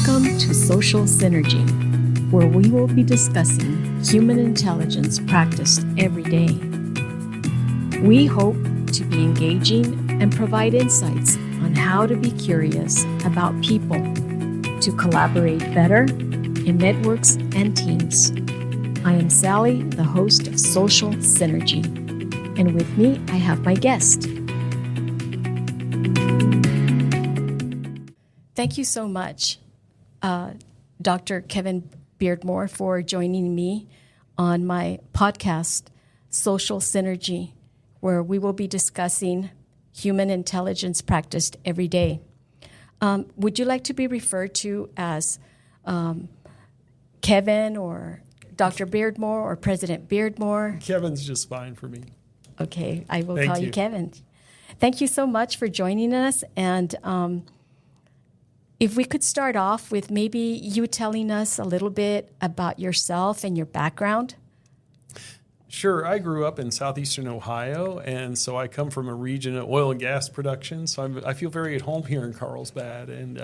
Welcome to Social Synergy, where we will be discussing human intelligence practiced every day. We hope to be engaging and provide insights on how to be curious about people, to collaborate better in networks and teams. I am Sally, the host of Social Synergy, and with me I have my guest. Thank you so much, Dr. Kevin Beardmore, for joining me on my podcast, Social Synergy, where we will be discussing human intelligence practiced every day. Would you like to be referred to as Kevin or Dr. Beardmore or President Beardmore? Kevin's just fine for me. Okay, I will Thank call you Kevin. Thank you so much for joining us. And if we could start off with maybe you telling us a little bit about yourself and your background. Sure. I grew up in southeastern Ohio, and so I come from a region of oil and gas production, so I feel very at home here in Carlsbad. And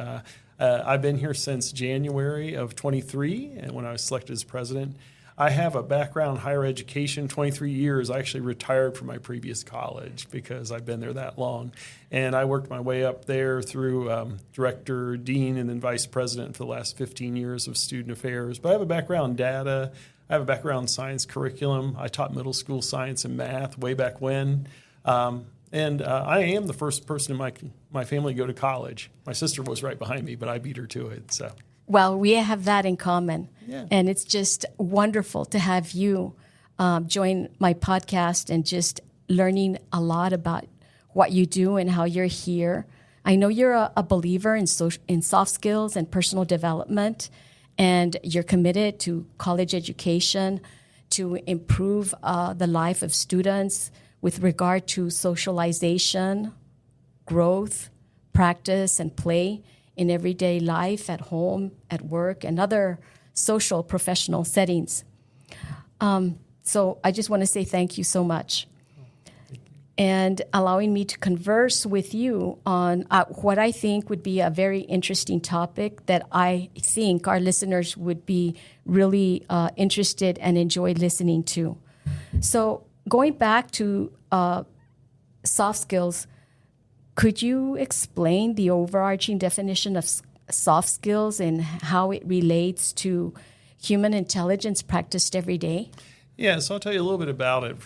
I've been here since January of 23, and when I was selected as president. I have a background in higher education, 23 years. I actually retired from my previous college because I've been there that long. And I worked my way up there through director, dean, and then vice president for the last 15 years of student affairs. But I have a background in data. I have a background in science curriculum. I taught middle school science and math way back when. And I am the first person in my family to go to college. My sister was right behind me, but I beat her to it. So. Well, we have that in common, yeah. And it's just wonderful to have you join my podcast and just learning a lot about what you do and how you're here. I know you're a believer in soft skills and personal development, and you're committed to college education to improve the life of students with regard to socialization, growth, practice, and play in everyday life, at home, at work, and other social professional settings. So I just want to say thank you so much. And allowing me to converse with you on what I think would be a very interesting topic that I think our listeners would be really interested and enjoy listening to. So going back to soft skills, could you explain the overarching definition of soft skills and how it relates to human intelligence practiced every day? Yeah, so I'll tell you a little bit about it.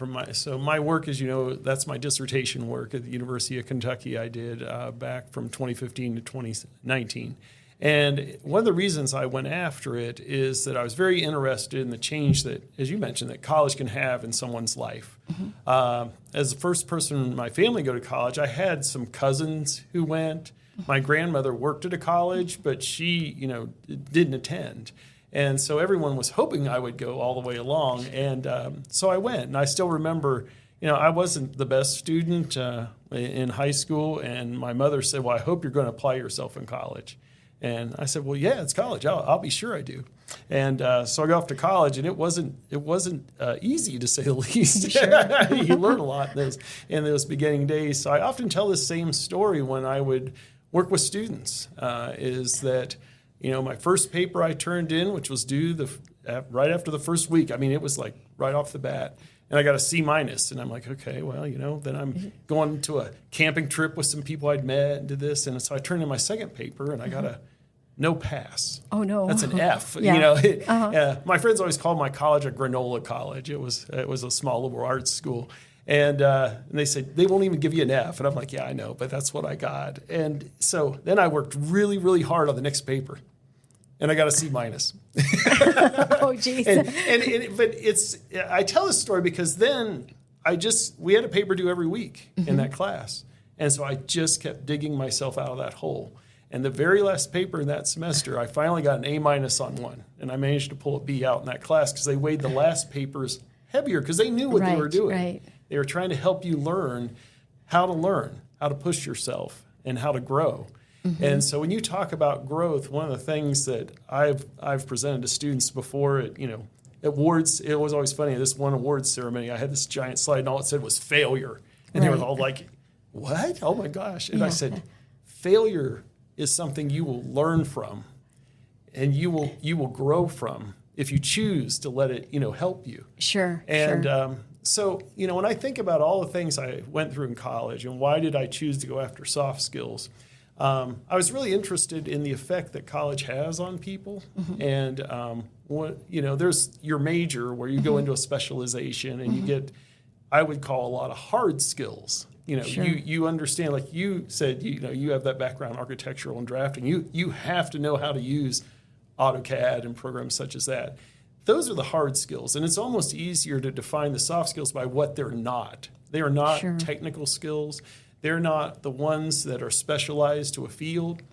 My work, as you know, that's my dissertation work at the University of Kentucky I did back from 2015 to 2019. And one of the reasons I went after it is that I was very interested in the change that, as you mentioned, that college can have in someone's life. Mm-hmm. As the first person in my family to go to college, I had some cousins who went. My grandmother worked at a college, but she, didn't attend. And so everyone was hoping I would go all the way along. And so I went. And I still remember, I wasn't the best student in high school. And my mother said, well, I hope you're going to apply yourself in college. And I said, well, yeah, it's college. I'll be sure I do. And so I got off to college, and it wasn't easy, to say the least. Sure. You learn a lot in those beginning days. So I often tell the same story when I would work with students, is that, my first paper I turned in, which was due right after the first week. I mean, it was like right off the bat. And I got a C-. And I'm like, okay, well, then I'm going to a camping trip with some people I'd met and did this. And so I turned in my second paper, and I got a no pass. Oh, no. That's an F. Yeah. My friends always called my college a granola college. It was a small liberal arts school. And they said, they won't even give you an F. And I'm like, yeah, I know, but that's what I got. And so then I worked really, really hard on the next paper. And I got a C-. Oh, geez. But I tell this story because then we had a paper due every week in that class. And so I just kept digging myself out of that hole. And the very last paper in that semester, I finally got an A- on one. And I managed to pull a B out in that class because they weighed the last papers heavier because they knew what they were doing. Right. They were trying to help you learn, how to push yourself, and how to grow. Mm-hmm. And so when you talk about growth, one of the things that I've presented to students before at awards, it was always funny. At this one awards ceremony, I had this giant slide, and all it said was failure. And they were all like, what? Oh, my gosh. And I said, failure is something you will learn from. and you will grow from if you choose to let it, help you. Sure. And sure. So, when I think about all the things I went through in college and why did I choose to go after soft skills, I was really interested in the effect that college has on people. And, there's your major where you go into a specialization and you get, I would call a lot of hard skills. Sure. You understand, like you said, you have that background, architectural and drafting. You have to know how to use AutoCAD and programs such as that. Those are the hard skills, and it's almost easier to define the soft skills by what they're not. They are not Sure. technical skills. They're not the ones that are specialized to a field.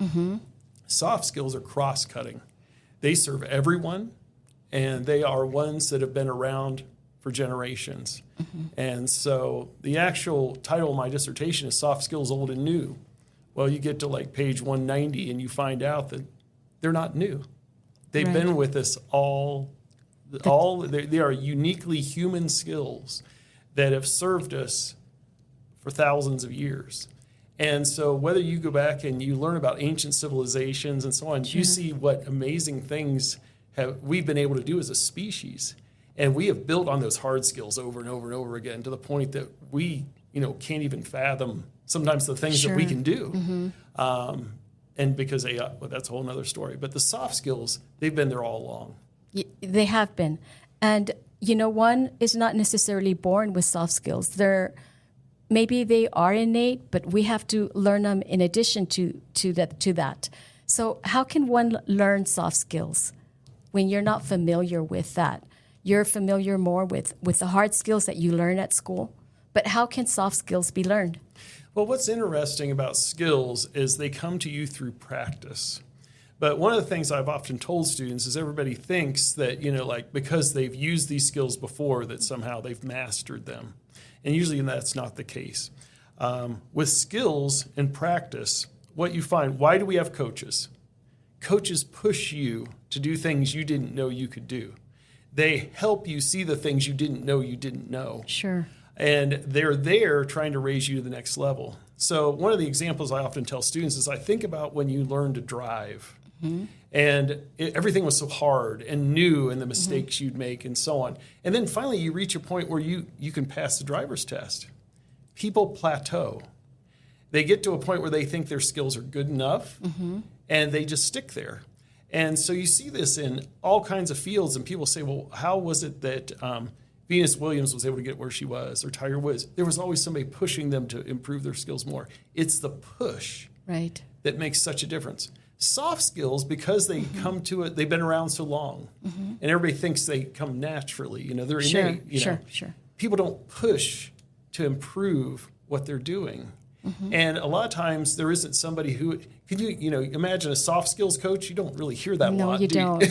Soft skills are cross-cutting. They serve everyone, and they are ones that have been around for generations. And so the actual title of my dissertation is Soft Skills Old and New. Well, you get to like page 190, and you find out that they're not new. They've Right. been with us they are uniquely human skills that have served us for thousands of years. And so whether you go back and you learn about ancient civilizations and so on, you see what amazing things we've been able to do as a species. And we have built on those hard skills over and over and over again to the point that we, can't even fathom sometimes the things that we can do. And because AI, well, that's a whole other story. But the soft skills, they've been there all along. They have been. And, one is not necessarily born with soft skills. Maybe they are innate, but we have to learn them in addition to that. So how can one learn soft skills when you're not familiar with that? You're familiar more with the hard skills that you learn at school. But how can soft skills be learned? Well, what's interesting about skills is they come to you through practice. But one of the things I've often told students is everybody thinks that, because they've used these skills before, that somehow they've mastered them. And usually that's not the case. With skills and practice, what you find, why do we have coaches? Coaches push you to do things you didn't know you could do. They help you see the things you didn't know you didn't know. Sure. And they're there trying to raise you to the next level. So one of the examples I often tell students is I think about when you learn to drive. And everything was so hard and new and the mistakes you'd make and so on. And then finally you reach a point where you can pass the driver's test. People plateau. They get to a point where they think their skills are good enough and they just stick there. And so you see this in all kinds of fields, and people say, well, how was it that Venus Williams was able to get where she was, or Tiger Woods? There was always somebody pushing them to improve their skills more. It's the push that makes such a difference. Soft skills, because they come to it, they've been around so long, and everybody thinks they come naturally. They're innate. Sure. People don't push to improve what they're doing. And a lot of times there isn't somebody who, could you imagine a soft skills coach? You don't really hear that a lot. No, you don't.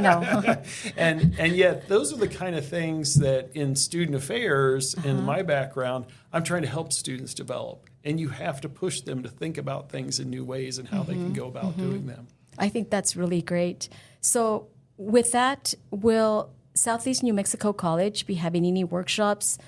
No. And yet those are the kind of things that in student affairs, in my background, I'm trying to help students develop. And you have to push them to think about things in new ways and how they can go about doing them. I think that's really great. So with that, will Southeast New Mexico College be having any workshops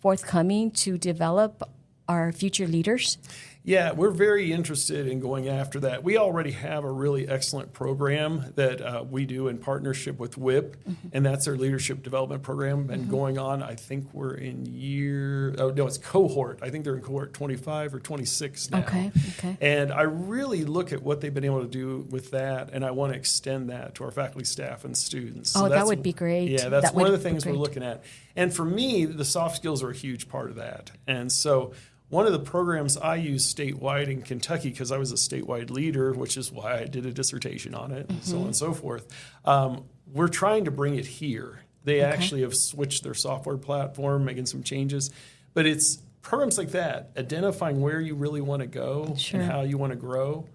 forthcoming to develop our future leaders? Yeah, we're very interested in going after that. We already have a really excellent program that we do in partnership with WIP, and that's our leadership development program. And going on, I think we're in it's cohort. I think they're in cohort 25 or 26 now. Okay. And I really look at what they've been able to do with that, and I want to extend that to our faculty, staff, and students. So that would be great. Yeah, that's one of the things we're looking at. And for me, the soft skills are a huge part of that. And so one of the programs I use statewide in Kentucky, because I was a statewide leader, which is why I did a dissertation on it, and so on and so forth, we're trying to bring it here. They actually have switched their software platform, making some changes. But it's programs like that, identifying where you really want to go and how you want to grow.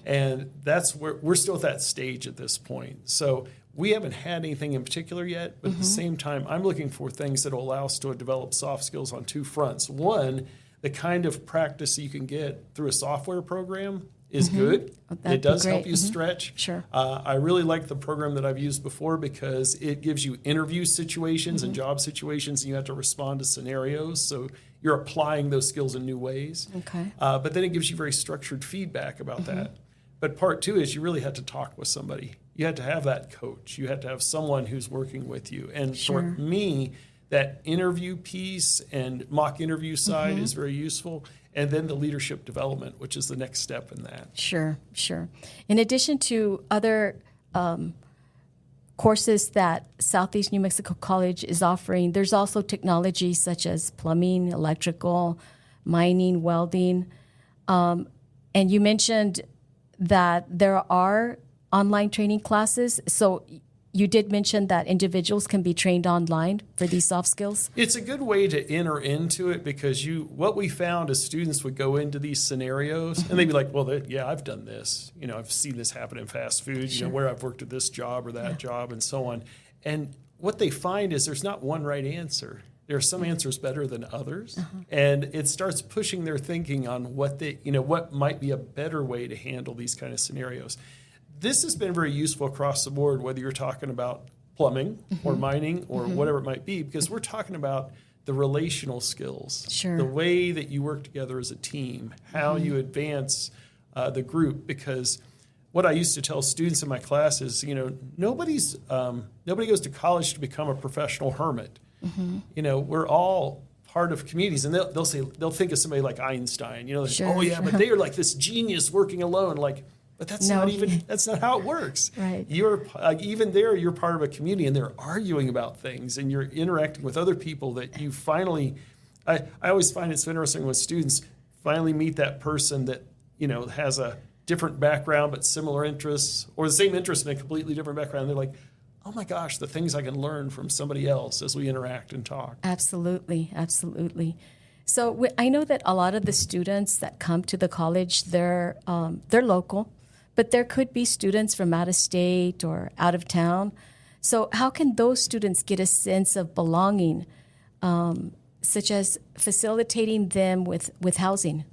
And that's where we're still at that stage at this point. So we haven't had anything in particular yet, but at the same time, I'm looking for things that will allow us to develop soft skills on two fronts. One, the kind of practice you can get through a software program is good. It does help you stretch. Sure. I really like the program that I've used before because it gives you interview situations and job situations, and you have to respond to scenarios. So you're applying those skills in new ways. Okay. But then it gives you very structured feedback about that. But part two is you really had to talk with somebody. You had to have that coach. You had to have someone who's working with you. And for me, that interview piece and mock interview side is very useful. And then the leadership development, which is the next step in that. Sure. In addition to other courses that Southeast New Mexico College is offering, there's also technology such as plumbing, electrical, mining, welding. And you mentioned that there are online training classes. So you did mention that individuals can be trained online for these soft skills. It's a good way to enter into it because what we found is students would go into these scenarios and they'd be like, well, I've done this. I've seen this happen in fast food, where I've worked at this job or that job and so on. And what they find is there's not one right answer. There are some answers better than others, and it starts pushing their thinking on what might be a better way to handle these kind of scenarios. This has been very useful across the board, whether you're talking about plumbing or mining or whatever it might be, because we're talking about the relational skills, the way that you work together as a team, how you advance the group. Because what I used to tell students in my class is, nobody goes to college to become a professional hermit. We're all part of communities, and they'll think of somebody like Einstein. But they are like this genius working alone. But that's not how it works. Right. You're you're part of a community, and they're arguing about things, and you're interacting with other people that you finally. I always find it's so interesting when students finally meet that person that has a different background but similar interests, or the same interest in a completely different background. They're like, oh my gosh, the things I can learn from somebody else as we interact and talk. Absolutely. So I know that a lot of the students that come to the college, they're local, but there could be students from out of state or out of town. So how can those students get a sense of belonging, such as facilitating them with housing?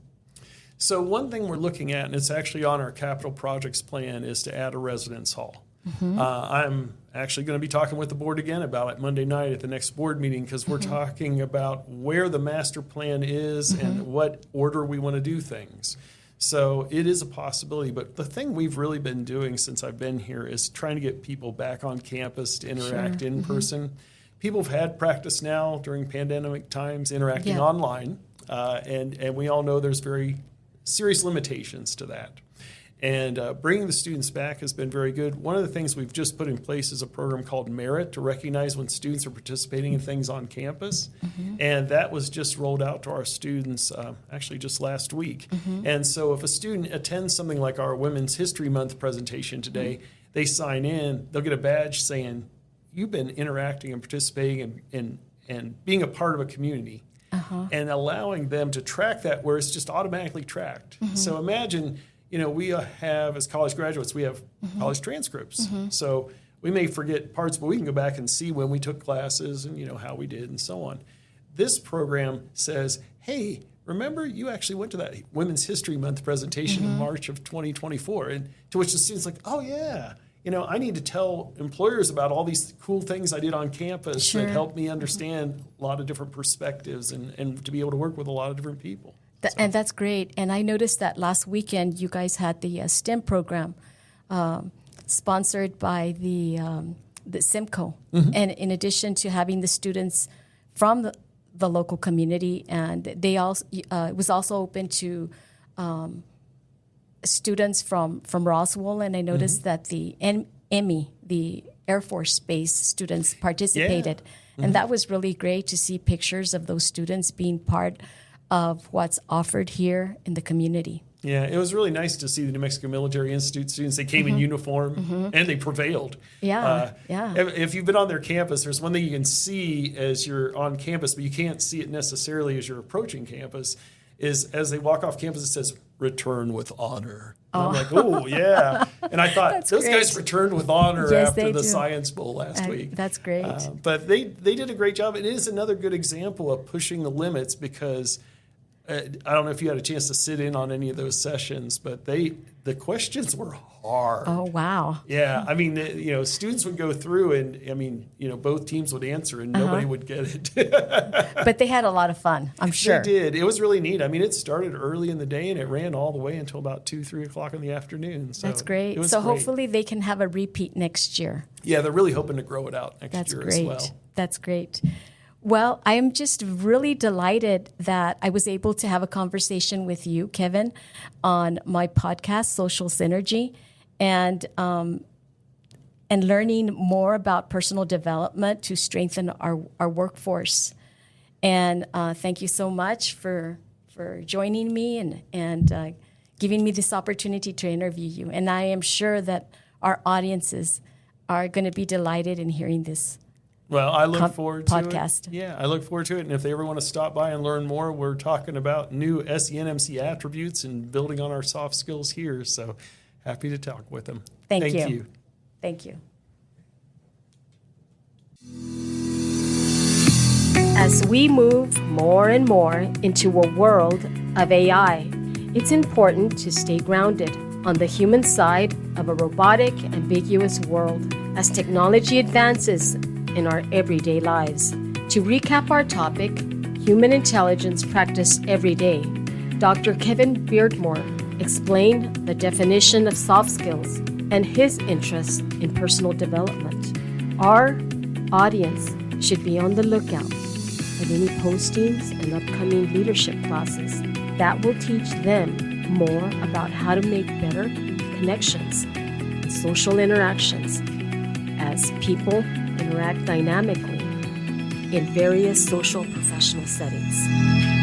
So one thing we're looking at, and it's actually on our capital projects plan, is to add a residence hall. I'm actually going to be talking with the board again about it Monday night at the next board meeting, because we're talking about where the master plan is and what order we want to do things. So it is a possibility. But the thing we've really been doing since I've been here is trying to get people back on campus to interact in person. People have had practice now during pandemic times interacting online, and we all know there's very serious limitations to that. And bringing the students back has been very good. One of the things we've just put in place is a program called Merit to recognize when students are participating in things on campus. And that was just rolled out to our students actually just last week. And so if a student attends something like our Women's History Month presentation today, they sign in, they'll get a badge saying, you've been interacting and participating and being a part of a community. And allowing them to track that where it's just automatically tracked. So imagine... we have, as college graduates, we have college transcripts. So we may forget parts, but we can go back and see when we took classes and, how we did and so on. This program says, hey, remember you actually went to that Women's History Month presentation in March of 2024. And to which the student's like, oh, yeah. I need to tell employers about all these cool things I did on campus that helped me understand a lot of different perspectives and to be able to work with a lot of different people. And that's great. And I noticed that last weekend you guys had the STEM program sponsored by the SEMCO. And in addition to having the students from the local community, and they also it was also open to students from Roswell. And I noticed that the Emmy, the Air Force Base students participated. And that was really great to see pictures of those students being part of what's offered here in the community. Yeah, it was really nice to see the New Mexico Military Institute students. They came in uniform and they prevailed. If you've been on their campus, there's one thing you can see as you're on campus, but you can't see it necessarily as you're approaching campus, is as they walk off campus, it says, return with honor. And I'm like, oh, yeah. And I thought, those guys returned with honor after the Science Bowl last week. That's great. But they did a great job. It is another good example of pushing the limits because I don't know if you had a chance to sit in on any of those sessions, but the questions were hard. Oh, wow. Yeah, I mean, students would go through, and I mean, both teams would answer, and nobody would get it. But they had a lot of fun, I'm sure. They did. It was really neat. I mean, it started early in the day, and it ran all the way until about 2-3 o'clock in the afternoon. So That's great. It was So great. hopefully they can have a repeat next year. Yeah, they're really hoping to grow it out next That's year great. as well. That's great. Well, I am just really delighted that I was able to have a conversation with you, Kevin, on my podcast, Social Synergy, and learning more about personal development to strengthen our workforce. And thank you so much for joining me and giving me this opportunity to interview you. And I am sure that our audiences are going to be delighted in hearing this. Well, I look forward to podcast. it. Yeah, I look forward to it. And if they ever want to stop by and learn more, we're talking about new SENMC attributes and building on our soft skills here. So happy to talk with them. Thank you. Thank you. As we move more and more into a world of AI, it's important to stay grounded on the human side of a robotic, ambiguous world as technology advances in our everyday lives. To recap our topic, human intelligence practiced every day, Dr. Kevin Beardmore explained the definition of soft skills and his interest in personal development. Our audience should be on the lookout for any postings and upcoming leadership classes that will teach them more about how to make better connections and social interactions as people interact dynamically in various social professional settings.